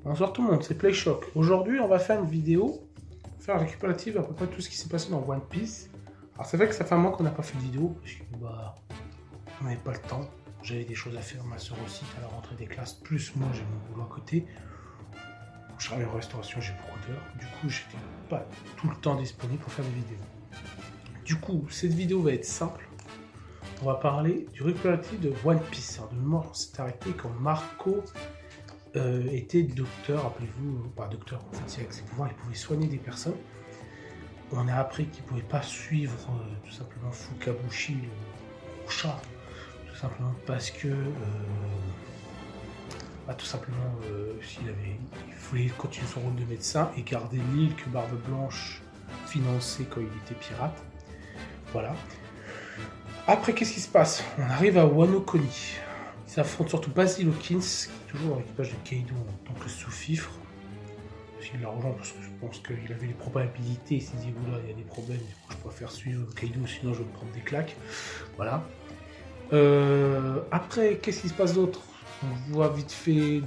Bonsoir tout le monde, c'est PlayShock. Aujourd'hui, on va faire une vidéo, faire récupérative à peu près tout ce qui s'est passé dans One Piece. Alors c'est vrai que ça fait un mois qu'on n'a pas fait de vidéo, parce que on n'avait pas le temps. J'avais des choses à faire, ma soeur aussi, à la rentrée des classes, plus moi j'ai mon boulot à côté. Je travaille en restauration, j'ai beaucoup d'heures. Du coup, j'étais pas tout le temps disponible pour faire des vidéos. Du coup, cette vidéo va être simple. On va parler du récupératif de One Piece. Alors, de mémoire, on s'est arrêté quand Marco était docteur, rappelez-vous, pas docteur, en fait, avec ses pouvoirs, il pouvait soigner des personnes. On a appris qu'il ne pouvait pas suivre tout simplement Fukabushi, le chat, tout simplement parce que, tout simplement, il voulait continuer son rôle de médecin et garder l'île que Barbe Blanche finançait quand il était pirate. Voilà. Après, qu'est-ce qui se passe? On arrive à Wano Kuni. Ils affrontent surtout Basil Hawkins, qui est toujours dans l'équipage de Kaido en tant que sous-fifre. Il l'a rejoint parce que je pense qu'il avait les probabilités, il s'est dit oula, il y a des problèmes, du coup je préfère suivre Kaido, sinon je vais me prendre des claques. Voilà. Après, qu'est-ce qui se passe d'autre? On voit vite fait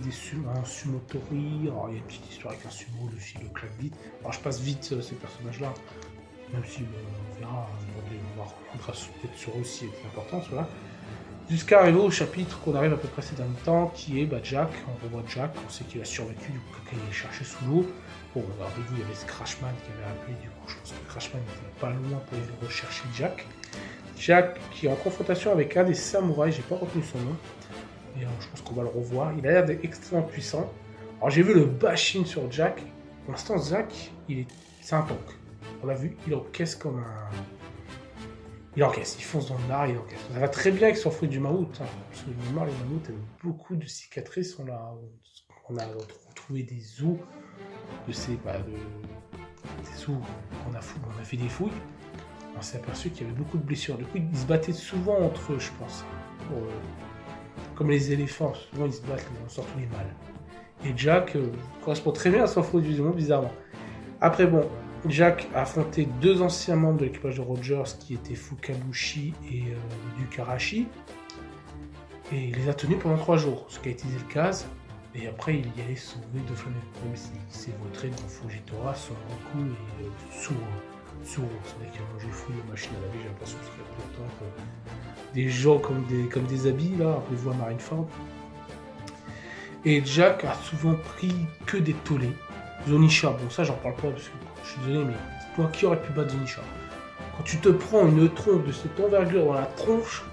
un sumo Tori, alors il y a une petite histoire avec un sumo, le fil le claque vite. Alors je passe vite ces personnages-là, même si on verra, on va revenir peut-être sur eux aussi avec l'importance, voilà. Jusqu'à arriver au chapitre qu'on arrive à peu près ces derniers temps, qui est Jack. On revoit Jack, on sait qu'il a survécu, du coup quelqu'un est cherché sous l'eau. Bon, rappelez-vous, il y avait ce Crashman qui avait appelé, du coup je pense que Crashman n'était pas loin pour aller rechercher Jack. Jack qui est en confrontation avec un des samouraïs, j'ai pas retenu son nom, et je pense qu'on va le revoir. Il a l'air d'être extrêmement puissant. Alors j'ai vu le bashing sur Jack. Pour l'instant, Jack, c'est un tank. On l'a vu, il encaisse comme un... Il encaisse, il fonce dans le lard, il encaisse. Ça va très bien avec son fruit du mammouth. Hein. Parce que les mammouths avaient beaucoup de cicatrices. On a retrouvé des os de ces. Des os qu'on a fait des fouilles. On s'est aperçu qu'il y avait beaucoup de blessures. Du coup, ils se battaient souvent entre eux, je pense. Comme les éléphants, souvent ils se battent, surtout les mâles. Et Jack correspond très bien à son fruit du mammouth, bizarrement. Après, bon. Jack a affronté deux anciens membres de l'équipage de Rogers qui étaient Fukabushi et Yukarashi. Et il les a tenus pendant 3 jours, ce qui a été le cas. Et après, il y allait sauver deux flammes. Même s'il s'est vautré dans Fujitora, Son Goku et Tsuro. C'est vrai qu'il a mangé fou de machine à laver, j'ai l'impression qu'il y a plus de temps que des gens comme des habits, là, rappelez-vous à Marineford. Et Jack a souvent pris que des tollés. Zonisha, bon ça j'en parle pas parce que je suis désolé, mais dites-moi qui aurait pu battre Zonisha? Quand tu te prends une trompe de cette envergure dans la tronche,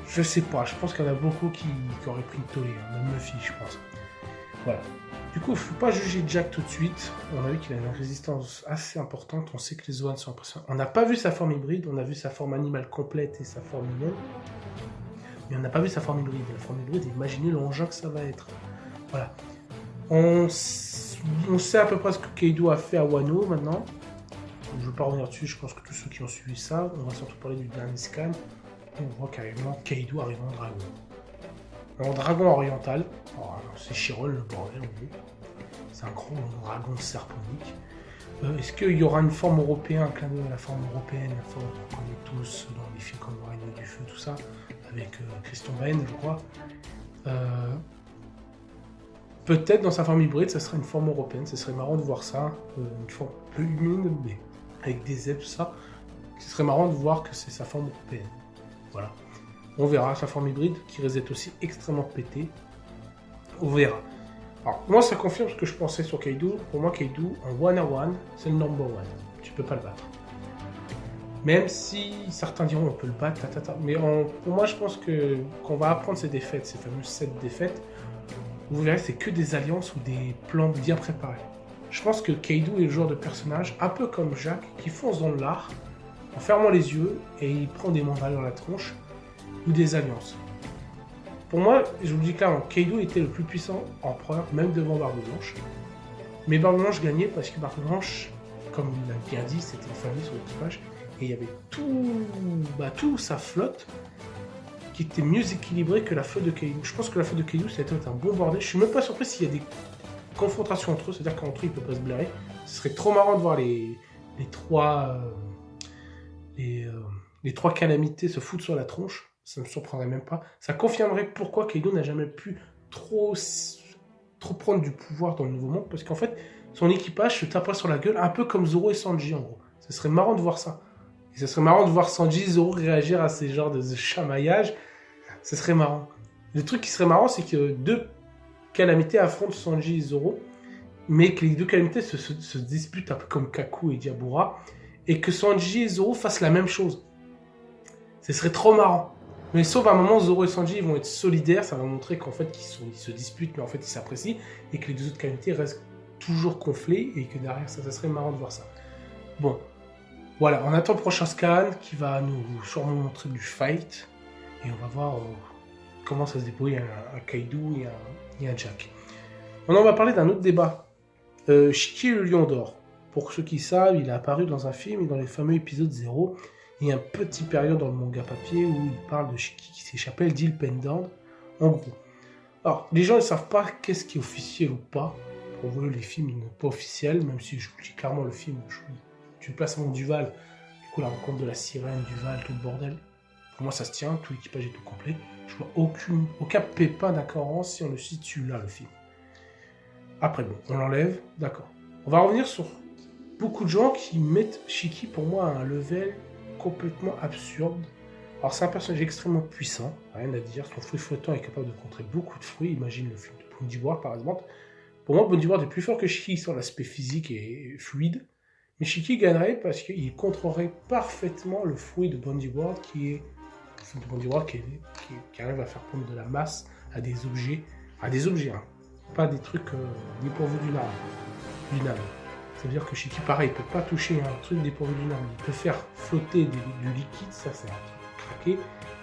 je sais pas, je pense qu'il y en a beaucoup qui auraient pris une tollée, hein, même Luffy, je pense. Voilà. Du coup, faut pas juger Jack tout de suite. On a vu qu'il a une résistance assez importante. On sait que les Zoans sont impressionnants. On n'a pas vu sa forme hybride, on a vu sa forme animale complète et sa forme humaine. Mais on n'a pas vu sa forme hybride. La forme hybride, imaginez l'engin que ça va être. Voilà. On sait à peu près ce que Kaido a fait à Wano maintenant. Je ne vais pas revenir dessus, je pense que tous ceux qui ont suivi ça, on va surtout parler du dernier scan. Et on voit carrément Kaido arrive en dragon. En dragon oriental, c'est Chiron le bordel, on dit. C'est un gros dragon serponique. Est-ce qu'il y aura une forme européenne, un clin d'œil à la forme européenne, la forme qu'on connaît tous dans les films comme Règne du Feu, tout ça, avec Christian Bale, je crois. Peut-être dans sa forme hybride, ça serait une forme européenne, ce serait marrant de voir ça, une forme un peu humaine, mais avec des ailes, tout ça. Ce serait marrant de voir que c'est sa forme européenne. Voilà. On verra sa forme hybride, qui risque d'être aussi extrêmement pétée. On verra. Alors, moi, ça confirme ce que je pensais sur Kaido. Pour moi, Kaido, en one-on-one, c'est le number one. Tu peux pas le battre. Même si certains diront on peut le battre, mais pour moi, je pense qu'on va apprendre ces défaites, ces fameuses 7 défaites. Vous verrez, c'est que des alliances ou des plans bien préparés. Je pense que Kaido est le genre de personnage, un peu comme Jack, qui fonce dans le lard, en fermant les yeux, et il prend des mandales dans la tronche, ou des alliances. Pour moi, je vous le dis clairement, Kaido était le plus puissant empereur, même devant Barbe Blanche. Mais Barbe Blanche gagnait parce que Barbe Blanche, comme il l'a bien dit, c'était une famille sur l'équipage, et il y avait tout sa flotte qui était mieux équilibré que la flotte de Kaido. Je pense que la flotte de Kaido, ça a été un bon bordel. Je suis même pas surpris s'il y a des confrontations entre eux, c'est-à-dire qu'entre eux, ils peuvent pas se blairer. Ce serait trop marrant de voir les trois calamités se foutre sur la tronche. Ça me surprendrait même pas. Ça confirmerait pourquoi Kaido n'a jamais pu trop trop prendre du pouvoir dans le nouveau monde, parce qu'en fait, son équipage se taperait sur la gueule, un peu comme Zoro et Sanji, en gros. Ce serait marrant de voir ça. Et ce serait marrant de voir Sanji et Zoro réagir à ces genres de chamaillage. Ce serait marrant. Le truc qui serait marrant, c'est que deux calamités affrontent Sanji et Zoro, mais que les deux calamités se disputent un peu comme Kaku et Diabura, et que Sanji et Zoro fassent la même chose. Ce serait trop marrant. Mais sauf à un moment, Zoro et Sanji ils vont être solidaires, ça va montrer qu'en fait ils se disputent, mais en fait ils s'apprécient, et que les deux autres calamités restent toujours conflits, et que derrière ça serait marrant de voir ça. Bon, voilà, on attend le prochain scan qui va nous sûrement montrer du fight, et on va voir comment ça se débrouille un Kaido et un Jack. Maintenant, on va parler d'un autre débat. Shiki et le Lion d'Or. Pour ceux qui savent, il est apparu dans un film et dans les fameux épisodes 0. Il y a un petit période dans le manga papier où il parle de Shiki qui s'échappait d'île Pendant, en gros. Alors, les gens ne savent pas qu'est-ce qui est officiel ou pas. Pour eux, les films ne sont pas officiels, même si je vous dis clairement le film, tu places mon Duval, du coup la rencontre de la sirène, Duval, tout le bordel. Pour moi, ça se tient, tout l'équipage est tout complet. Je vois aucun pépin d'incohérence si on le situe là, le film. Après, bon, on l'enlève, d'accord. On va revenir sur beaucoup de gens qui mettent Shiki, pour moi, à un level complètement absurde. Alors, c'est un personnage extrêmement puissant, rien à dire. Son fruit flottant est capable de contrer beaucoup de fruits. Imagine le film de Bondywar, par exemple. Pour moi, Bondywar est plus fort que Shiki sur l'aspect physique et fluide. Mais Shiki gagnerait parce qu'il contrerait parfaitement le fruit de Bondywar qui arrive à faire prendre de la masse à des objets, hein. Pas des trucs dépourvus d'une arme. C'est-à-dire que Shiki, pareil, il peut pas toucher un truc dépourvu d'une arme. Il peut faire flotter du liquide, ça c'est un truc craqué,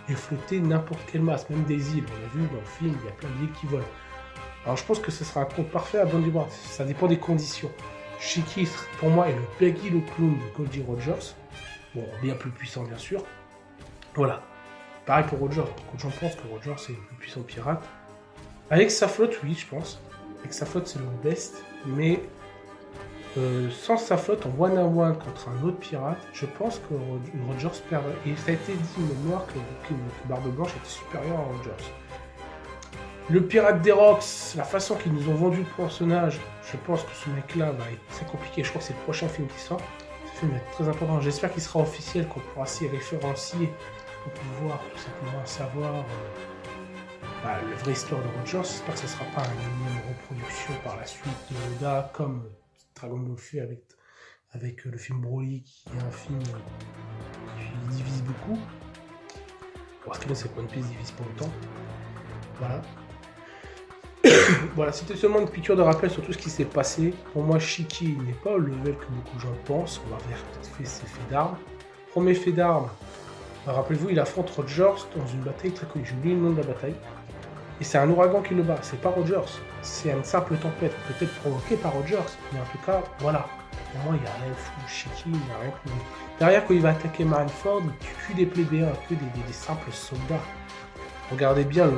et flotter n'importe quelle masse, même des îles. On l'a vu dans le film, il y a plein d'îles qui volent. Alors je pense que ce sera un compte parfait à Bondywar, ça dépend des conditions. Shiki, pour moi, est le Peggy le clown de Goldie Rogers. Bon, bien plus puissant bien sûr. Voilà. Pareil pour Roger. Beaucoup de gens pensent que Roger c'est le plus puissant pirate. Avec sa flotte, oui, je pense. Avec sa flotte, c'est le best. Mais sans sa flotte en one-on-one contre un autre pirate, je pense que Rogers perdrait. Et ça a été dit une mémoire que Barbe Blanche était supérieure à Rogers. Le pirate des Rocks, la façon qu'ils nous ont vendu le personnage, je pense que ce mec-là va être très compliqué. Je crois que c'est le prochain film qui sort. Ce film va être très important. J'espère qu'il sera officiel, qu'on pourra s'y référencier pour pouvoir tout simplement savoir la vraie histoire de Rogers. J'espère que ce ne sera pas une reproduction par la suite de Oda comme Dragon Ball fait avec le film Broly, qui est un film qui divise beaucoup. Parce que là, c'est One Piece divise pas autant. Voilà. Voilà, c'était seulement une piqûre de rappel sur tout ce qui s'est passé. Pour moi, Shiki n'est pas au level que beaucoup de gens pensent. On va voir peut-être ses faits d'armes. Premier fait d'armes, rappelez-vous, il affronte Rogers dans une bataille très connue. J'ai oublié le nom de la bataille. Et c'est un ouragan qui le bat, c'est pas Rogers. C'est une simple tempête, peut-être provoquée par Rogers. Mais en tout cas, voilà. Pour moi, il n'y a rien de fou. Shiki, il n'y a rien de fou. Derrière, quand il va attaquer Marineford, il tue des plébéiens, que des simples soldats. Regardez bien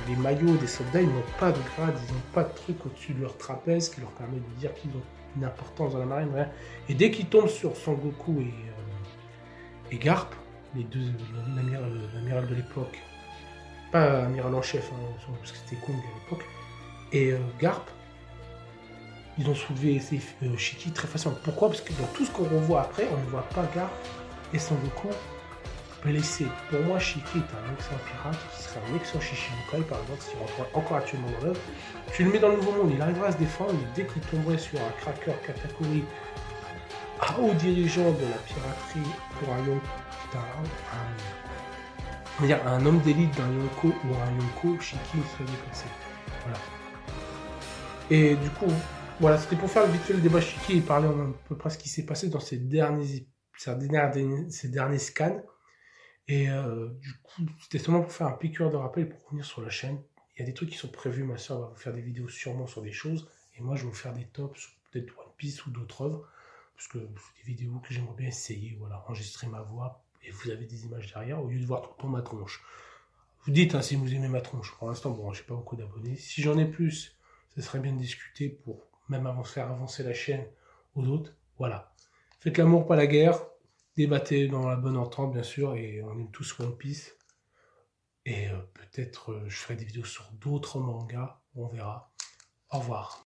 les maillots des soldats, ils n'ont pas de grade, ils n'ont pas de truc au-dessus de leur trapèze qui leur permet de dire qu'ils ont une importance dans la marine, rien. Et dès qu'ils tombent sur Son Goku et Garp, les deux, l'amiral de l'époque, pas amiral en chef, hein, parce que c'était Kong à l'époque, et Garp, ils ont soulevé Shiki très facilement. Pourquoi? Parce que dans tout ce qu'on revoit après, on ne voit pas Garp et Son Goku blessé. Pour moi, Shiki est un excellent pirate, qui serait un excellent Shichibukai, par exemple, s'il rentre encore actuellement dans l'œuvre. Tu le mets dans le nouveau monde, il arrivera à se défendre, mais dès qu'il tomberait sur un cracker Katakuri, un haut dirigeant de la piraterie pour un homme d'élite d'un Yonko ou un Yonko, Shiki serait déplacé. Voilà. Et du coup, voilà, c'était pour faire vite fait le débat Shiki et parler à peu près ce qui s'est passé dans ces derniers scans. Et du coup, c'était seulement pour faire un piqûre de rappel pour revenir sur la chaîne. Il y a des trucs qui sont prévus, ma soeur va vous faire des vidéos sûrement sur des choses, et moi je vais vous faire des tops sur peut-être One Piece ou d'autres œuvres, parce que c'est des vidéos que j'aimerais bien essayer, voilà, enregistrer ma voix, et vous avez des images derrière, au lieu de voir tout le temps ma tronche. Vous dites hein, si vous aimez ma tronche, pour l'instant, bon, j'ai pas beaucoup d'abonnés, si j'en ai plus, ce serait bien de discuter pour même faire avancer la chaîne aux autres, voilà. Faites l'amour, pas la guerre. Débattez dans la bonne entente, bien sûr, et on aime tous One Piece. Et peut-être je ferai des vidéos sur d'autres mangas, on verra. Au revoir.